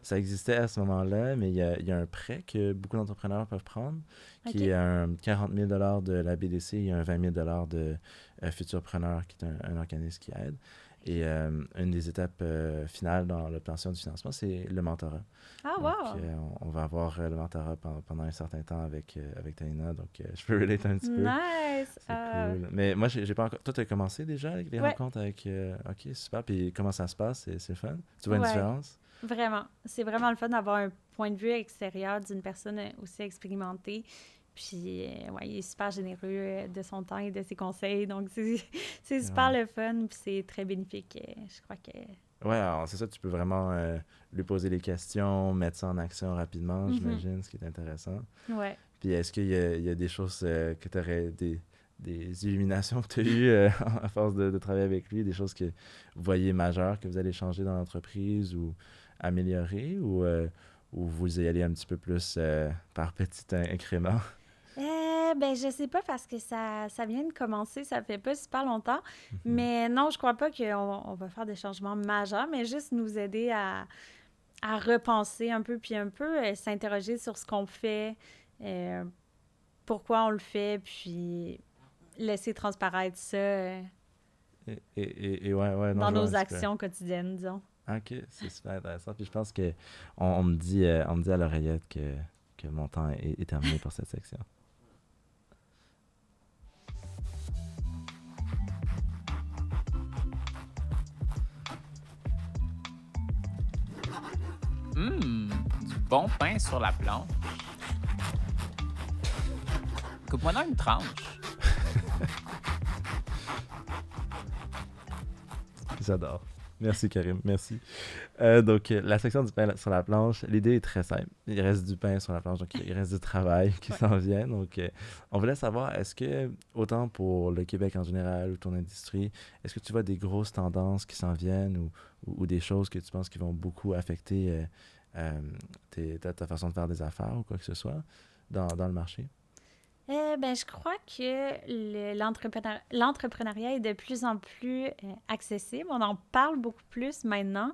ça existait à ce moment-là, mais il y a un prêt que beaucoup d'entrepreneurs peuvent prendre, qui OK. est un 40 000 de la BDC et un 20 000 de Futurpreneur, qui est un organisme qui aide. Et une des étapes finales dans l'obtention du financement, c'est le mentorat. Ah, Donc, wow! on va avoir le mentorat pendant un certain temps avec Taina, donc je peux relate un petit peu. Nice! C'est cool. Mais moi, j'ai pas encore. Toi, tu as commencé déjà avec les Ouais, rencontres avec. Ok, super. Puis comment ça se passe? C'est le fun? Tu vois une ouais, différence? vraiment. C'est vraiment le fun d'avoir un point de vue extérieur d'une personne aussi expérimentée. Puis, ouais, il est super généreux de son temps et de ses conseils. Donc, c'est super Ouais. le fun. Puis, c'est très bénéfique. Je crois que. Ouais, alors c'est ça, tu peux vraiment lui poser les questions, mettre ça en action rapidement, Mhm. j'imagine, ce qui est intéressant. Ouais. Puis est-ce il y a des choses que tu aurais, des illuminations que tu as eues à force de travailler avec lui, des choses que vous voyez majeures que vous allez changer dans l'entreprise ou améliorer, ou vous y allez un petit peu plus par petits incréments? Ben, je sais pas parce que ça vient de commencer, ça fait pas super longtemps. Mhm. Mais non, je crois pas qu'on va faire des changements majeurs, mais juste nous aider à repenser un peu, puis un peu s'interroger sur ce qu'on fait, euh, pourquoi on le fait, puis laisser transparaître ça Et ouais, non, dans je vois un nos petit peu. actions quotidiennes, disons. Ok, c'est super intéressant. Puis je pense que on me dit à l'oreillette que mon temps est terminé pour cette section. Du bon pain sur la planche. Coupe-moi dans une tranche. J'adore. Merci Karim, merci. Donc la section du pain sur la planche, l'idée est très simple. Il reste du pain sur la planche, donc il reste du travail qui Ouais. s'en vient. Donc on voulait savoir, est-ce que, autant pour le Québec en général ou ton industrie, est-ce que tu vois des grosses tendances qui s'en viennent ou des choses que tu penses qui vont beaucoup affecter ta façon de faire des affaires ou quoi que ce soit dans le marché? Ben, je crois que l'entrepreneuriat est de plus en plus accessible. On en parle beaucoup plus maintenant.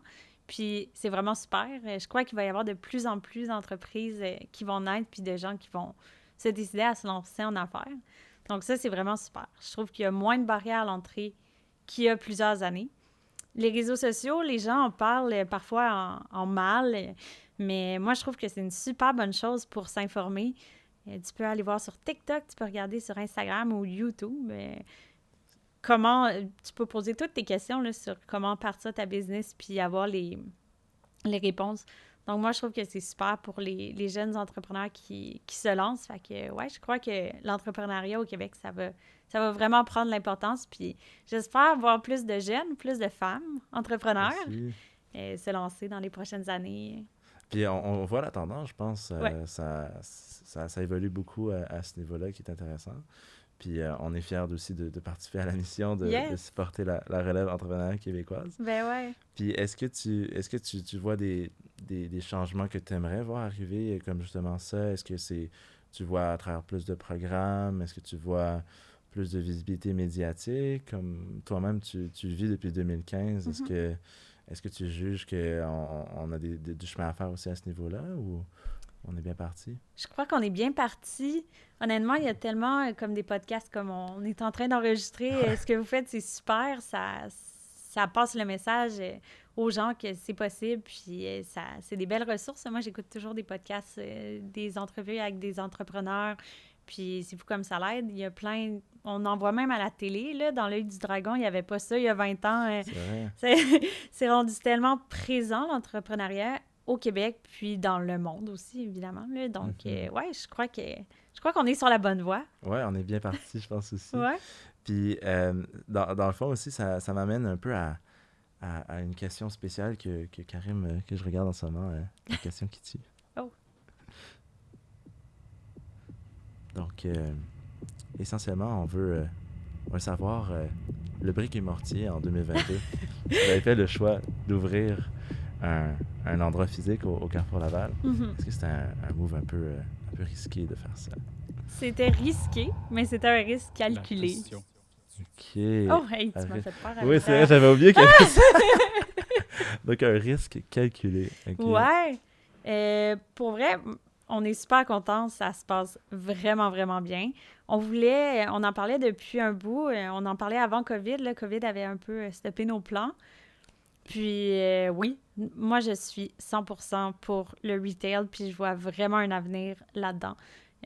Puis c'est vraiment super. Je crois qu'il va y avoir de plus en plus d'entreprises qui vont naître, puis de gens qui vont se décider à se lancer en affaires. Donc ça, c'est vraiment super. Je trouve qu'il y a moins de barrières à l'entrée qu'il y a plusieurs années. Les réseaux sociaux, les gens en parlent parfois en mal, mais moi, je trouve que c'est une super bonne chose pour s'informer. Tu peux aller voir sur TikTok, tu peux regarder sur Instagram ou YouTube. Tu peux poser toutes tes questions là, sur comment partir ta business puis avoir les réponses. Donc, moi, je trouve que c'est super pour les jeunes entrepreneurs qui se lancent. Fait que, ouais, je crois que l'entrepreneuriat au Québec, ça va vraiment prendre l'importance. Puis, j'espère voir plus de jeunes, plus de femmes entrepreneurs Merci. se lancer dans les prochaines années. Puis on voit la tendance, je pense, Ouais. ça évolue beaucoup à ce niveau-là qui est intéressant. Puis on est fiers aussi de participer à la mission de Yes! supporter la relève entrepreneuriale québécoise. Ben ouais. Puis est-ce que tu vois des changements que tu aimerais voir arriver comme justement ça? Est-ce que tu vois à travers plus de programmes? Est-ce que tu vois plus de visibilité médiatique? Comme toi-même, tu vis depuis 2015. Mhm. Est-ce que tu juges qu'on a du chemin à faire aussi à ce niveau-là ou on est bien parti? Je crois qu'on est bien parti. Honnêtement, il y a tellement comme des podcasts comme on est en train d'enregistrer. Ce que vous faites, c'est super. Ça passe le message aux gens que c'est possible. Puis c'est des belles ressources. Moi, j'écoute toujours des podcasts, des entrevues avec des entrepreneurs. Puis c'est fou comme ça l'aide. Il y a plein on en voit même à la télé, là, dans l'œil du dragon, il n'y avait pas ça il y a 20 ans. C'est vrai. C'est rendu tellement présent, l'entrepreneuriat, au Québec, puis dans le monde aussi, évidemment. Là. Donc, ouais, je crois qu'on est sur la bonne voie. Ouais, on est bien parti, je pense aussi. Ouais. Puis, dans le fond aussi, ça m'amène un peu à une question spéciale que Karim, que je regarde en ce moment, la question qui tue. Oh. Donc, essentiellement, on veut savoir, le Brick et Mortier en 2022, vous avez fait le choix d'ouvrir un endroit physique au Carrefour Laval. Mm-hmm. Est-ce que c'était un move un peu risqué de faire ça? C'était risqué, mais c'était un risque calculé. OK. Oh, hey, tu m'as fait peur. Oui, c'est vrai, j'avais oublié qu'il y avait ça. Donc, un risque calculé. Okay. Ouais. Pour vrai, on est super contents. Ça se passe vraiment, vraiment bien. On en parlait depuis un bout. On en parlait avant COVID. Le COVID avait un peu stoppé nos plans. Puis, oui, moi, je suis 100% pour le retail. Puis, je vois vraiment un avenir là-dedans.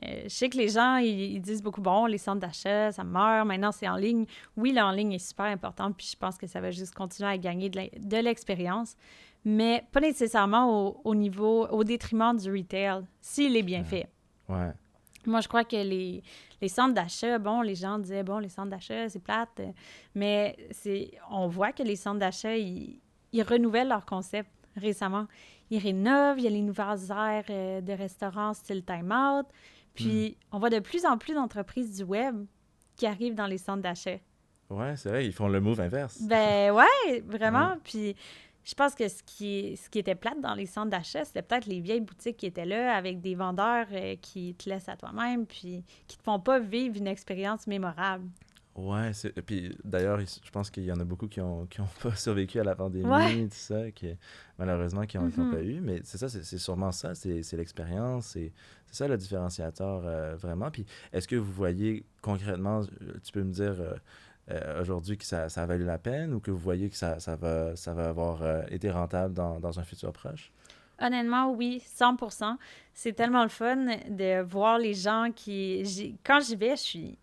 Je sais que les gens, ils disent beaucoup, bon, les centres d'achat, ça meurt, maintenant c'est en ligne. Oui, le en ligne est super important, puis je pense que ça va juste continuer à gagner de l'expérience, mais pas nécessairement au détriment du retail, s'il est bien fait. Ouais. Moi, je crois que les centres d'achat, bon, les gens disaient, bon, les centres d'achat, c'est plate, mais on voit que les centres d'achat, ils renouvellent leur concept récemment. Ils rénovent, il y a les nouvelles aires de restaurants style Time Out. Puis, on voit de plus en plus d'entreprises du web qui arrivent dans les centres d'achat. Ouais, c'est vrai, ils font le move inverse. Ben ouais, vraiment. Ouais. Puis, je pense que ce qui était plate dans les centres d'achat, c'était peut-être les vieilles boutiques qui étaient là avec des vendeurs qui te laissent à toi-même puis qui te font pas vivre une expérience mémorable. Ouais, puis d'ailleurs, je pense qu'il y en a beaucoup qui ont pas survécu à la pandémie, Ouais. tout ça, malheureusement, qui n'ont pas eu. Mais c'est ça, c'est sûrement ça, c'est l'expérience, c'est ça le différenciateur, vraiment. Puis est-ce que vous voyez concrètement, tu peux me dire aujourd'hui que ça a valu la peine ou que vous voyez que ça va avoir été rentable dans un futur proche? Honnêtement, oui, 100%. C'est tellement le fun de voir les gens quand j'y vais, je suis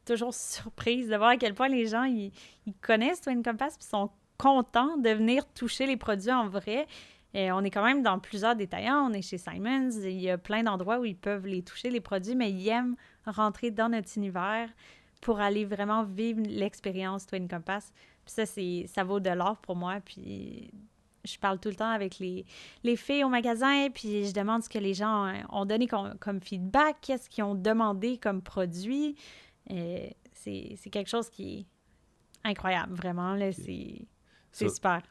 toujours surprise de voir à quel point les gens, ils connaissent Twin Compass et sont contents de venir toucher les produits en vrai. Et on est quand même dans plusieurs détaillants. On est chez Simons. Il y a plein d'endroits où ils peuvent les toucher, les produits, mais ils aiment rentrer dans notre univers pour aller vraiment vivre l'expérience Twin Compass. Puis ça vaut de l'or pour moi. Puis je parle tout le temps avec les filles au magasin, puis je demande ce que les gens ont donné comme feedback, qu'est-ce qu'ils ont demandé comme produit. C'est quelque chose qui est incroyable, vraiment. Là, c'est super.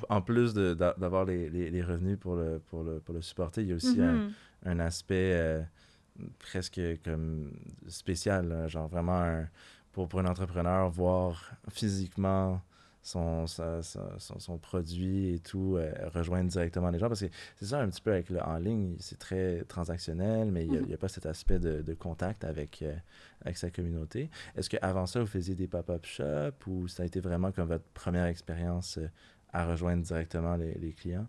En plus d'avoir les revenus pour le supporter, il y a aussi un aspect presque comme spécial, là, genre vraiment pour un entrepreneur, voir physiquement son produit et tout, rejoindre directement les gens. Parce que c'est ça un petit peu avec le en ligne, c'est très transactionnel, mais il n'y a pas cet aspect de contact avec sa communauté. Est-ce qu'avant ça, vous faisiez des pop-up shops ou ça a été vraiment comme votre première expérience à rejoindre directement les clients?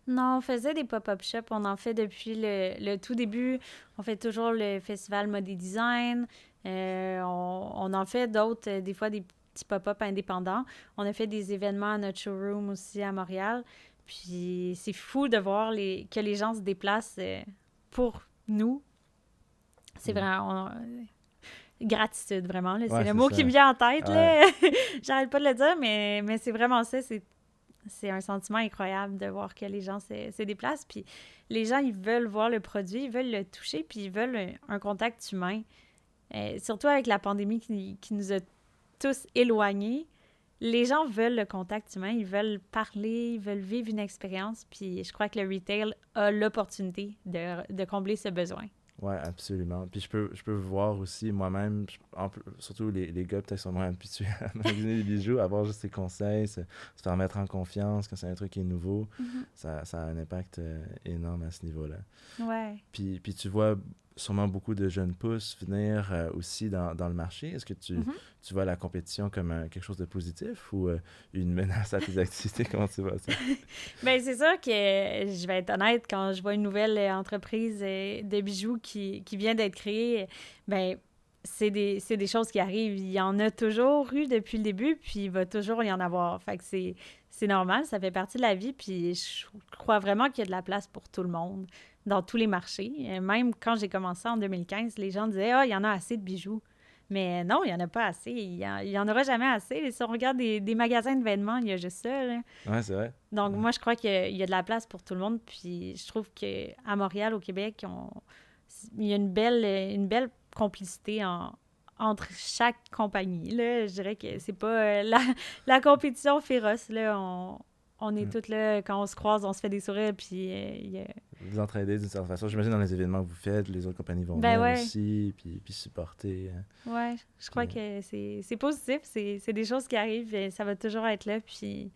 Non, on faisait des pop-up shops. On en fait depuis le tout début. On fait toujours le festival Mode et Design. On en fait d'autres, des fois des petits pop-up indépendants. On a fait des événements à notre showroom aussi à Montréal. Puis c'est fou de voir que les gens se déplacent pour nous. C'est vraiment... gratitude, vraiment. Là. C'est le mot qui me vient en tête. Là. J'arrête pas de le dire, mais c'est vraiment ça. C'est un sentiment incroyable de voir que les gens se déplacent. Puis les gens, ils veulent voir le produit, ils veulent le toucher, puis ils veulent un contact humain. Surtout avec la pandémie qui nous a tous éloignés, les gens veulent le contact humain, ils veulent parler, ils veulent vivre une expérience. Puis je crois que le retail a l'opportunité de combler ce besoin. Oui, absolument. Puis je peux voir aussi moi-même, surtout les gars peut-être sont moins habitués à magasiner des bijoux, avoir juste ses conseils, se faire mettre en confiance quand c'est un truc qui est nouveau, ça a un impact énorme à ce niveau-là. Ouais. Puis tu vois sûrement beaucoup de jeunes pousses venir aussi dans le marché. Est-ce que tu vois la compétition comme quelque chose de positif ou une menace à tes activités? Comment tu vois ça? Bien, c'est sûr que je vais être honnête, quand je vois une nouvelle entreprise de bijoux qui vient d'être créée, bien, c'est des choses qui arrivent. Il y en a toujours eu depuis le début, puis il va toujours y en avoir. Fait que c'est normal, ça fait partie de la vie, puis je crois vraiment qu'il y a de la place pour tout le monde, dans tous les marchés. Même quand j'ai commencé en 2015, les gens disaient « Ah, il y en a assez de bijoux ». Mais non, il n'y en a pas assez. Il y en aura jamais assez. Si on regarde des magasins de vêtements, il y a juste ça, là. Ouais, c'est vrai. Donc, moi, je crois qu'il y a de la place pour tout le monde. Puis, je trouve qu'à Montréal, au Québec, il y a une belle complicité entre chaque compagnie, là. Je dirais que c'est pas la compétition féroce, là. On est toutes là, quand on se croise, on se fait des sourires, puis Vous entraidez d'une certaine façon. J'imagine dans les événements que vous faites, les autres compagnies vont Ben venir ouais. aussi, puis supporter. Ouais, je crois que c'est positif. C'est des choses qui arrivent, et ça va toujours être là, puis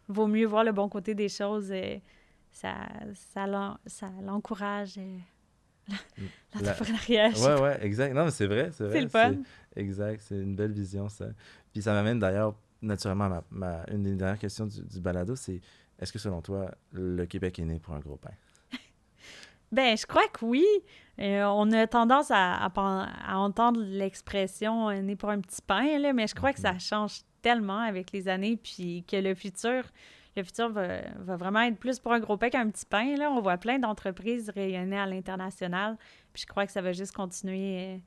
vaut mieux voir le bon côté des choses. Ça l'encourage, l'entrepreneuriat. Ouais, exact. Non, mais c'est vrai. C'est le fun. Exact, c'est une belle vision, ça. Puis ça m'amène d'ailleurs, naturellement, une des dernières questions du balado, c'est est-ce que selon toi, le Québec est né pour un gros pain? Ben, je crois que oui. On a tendance à entendre l'expression né pour un petit pain, là, mais je crois que ça change tellement avec les années, puis que le futur va vraiment être plus pour un gros pain qu'un petit pain. Là. On voit plein d'entreprises rayonner à l'international, puis je crois que ça va juste continuer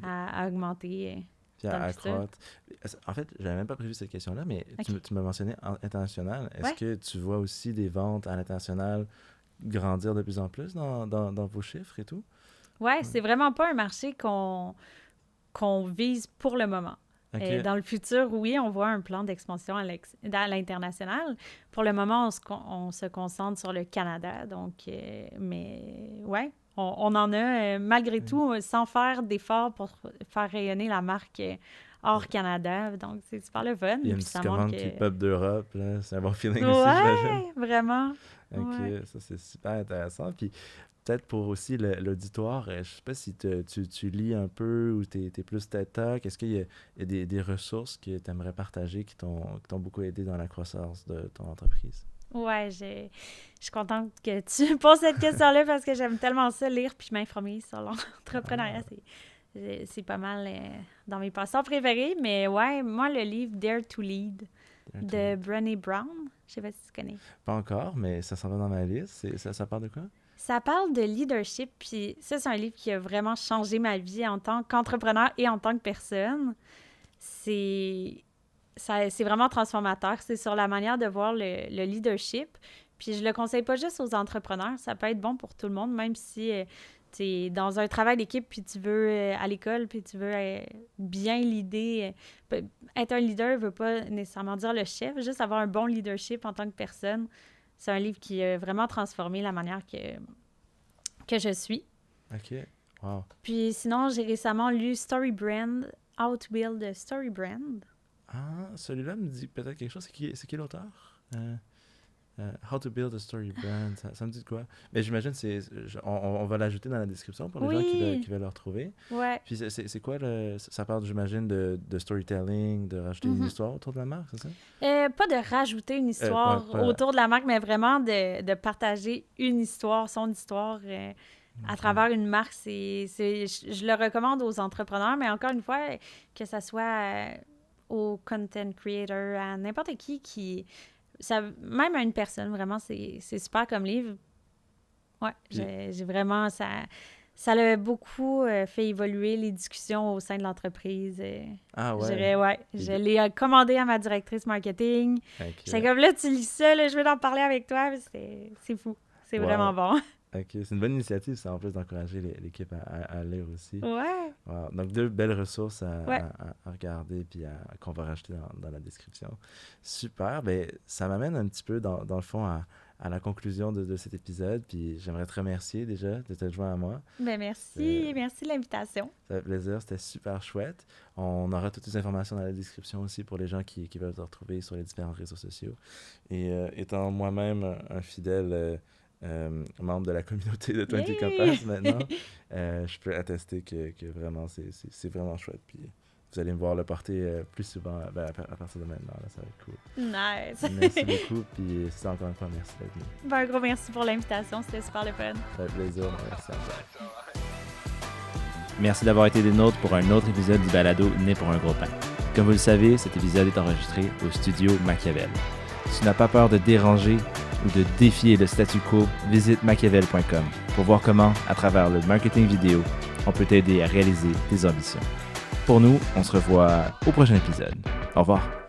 à augmenter. Puis à accroître. En fait, j'avais même pas prévu cette question-là, mais Okay. tu m'as mentionné international. Est-ce Ouais. que tu vois aussi des ventes à l'international grandir de plus en plus dans vos chiffres et tout? Ouais, c'est vraiment pas un marché qu'on vise pour le moment. OK. Dans le futur, oui, on voit un plan d'expansion à l'international. Pour le moment, on se concentre sur le Canada. Donc, mais ouais, on en a, malgré tout, sans faire d'efforts pour faire rayonner la marque hors Canada. Donc, c'est super le fun. Il y a une Puis petite ça montre commande que... qui pop d'Europe, là. C'est un bon feeling aussi, j'imagine. Ouais, vraiment. OK, Ouais. ça c'est super intéressant. Puis peut-être pour aussi l'auditoire, je sais pas si tu lis un peu ou tu es plus TED Talk. Est-ce qu'il y a des ressources que tu aimerais partager qui t'ont beaucoup aidé dans la croissance de ton entreprise? Ouais, je suis contente que tu poses cette question-là parce que j'aime tellement ça, lire puis m'informer sur l'entrepreneuriat. C'est pas mal dans mes passe-temps préférés. Mais ouais, moi, le livre Dare to Lead de Brené Brown, je sais pas si tu connais. Pas encore, mais ça s'en va dans ma liste. Ça parle de quoi? Ça parle de leadership, puis ça, c'est un livre qui a vraiment changé ma vie en tant qu'entrepreneur et en tant que personne. C'est vraiment transformateur. C'est sur la manière de voir le leadership. Puis je le conseille pas juste aux entrepreneurs, ça peut être bon pour tout le monde, même si tu es dans un travail d'équipe, puis tu veux à l'école, puis tu veux bien leader. Être un leader ne veut pas nécessairement dire le chef, juste avoir un bon leadership en tant que personne. C'est un livre qui a vraiment transformé la manière que je suis. OK. Wow. Puis sinon, j'ai récemment lu Story Brand, How to Build a Story Brand. Ah, celui-là me dit peut-être quelque chose. C'est qui l'auteur? How to Build a Story Brand. Ça me dit de quoi? Mais j'imagine on va l'ajouter dans la description pour les gens qui veulent le retrouver. Ouais. Puis c'est quoi ça parle, j'imagine, de storytelling, de rajouter une histoire autour de la marque, c'est ça? Pas de rajouter une histoire autour de la marque, mais vraiment de partager une histoire, son histoire à travers une marque. Je le recommande aux entrepreneurs, mais encore une fois, que ça soit aux content creators, à n'importe qui même à une personne, vraiment, c'est super comme livre. Ouais, j'ai vraiment... Ça l'a beaucoup fait évoluer les discussions au sein de l'entreprise. Ah ouais? Je dirais, ouais. Je l'ai commandé à ma directrice marketing. Okay. J'étais comme là, tu lis ça, là, je veux en parler avec toi. C'est fou. C'est vraiment bon. OK. C'est une bonne initiative, ça, en plus d'encourager l'équipe à lire aussi. Ouais. Wow. Donc, 2 belles ressources à regarder puis qu'on va rajouter dans la description. Super. Ben, ça m'amène un petit peu, dans le fond, à la conclusion de cet épisode. Puis j'aimerais te remercier déjà de t'être joint à moi. Ben merci. Merci de l'invitation. Ça fait plaisir. C'était super chouette. On aura toutes les informations dans la description aussi pour les gens qui veulent te retrouver sur les différents réseaux sociaux. Et étant moi-même un fidèle... membre de la communauté de 20 Compass maintenant, je peux attester que vraiment, c'est vraiment chouette. Puis vous allez me voir le porter plus souvent à partir de maintenant. Là, ça va être cool. Nice! Merci beaucoup. Puis c'est encore une fois, merci d'être venu. Ben, un gros merci pour l'invitation. C'était super le fun. Ça fait plaisir. Merci à toi. Merci d'avoir été des nôtres pour un autre épisode du balado Né pour un gros pain. Comme vous le savez, cet épisode est enregistré au studio Machiavel. Si tu n'as pas peur de déranger ou de défier le statu quo, visite machiavel.com pour voir comment, à travers le marketing vidéo, on peut t'aider à réaliser tes ambitions. Pour nous, on se revoit au prochain épisode. Au revoir.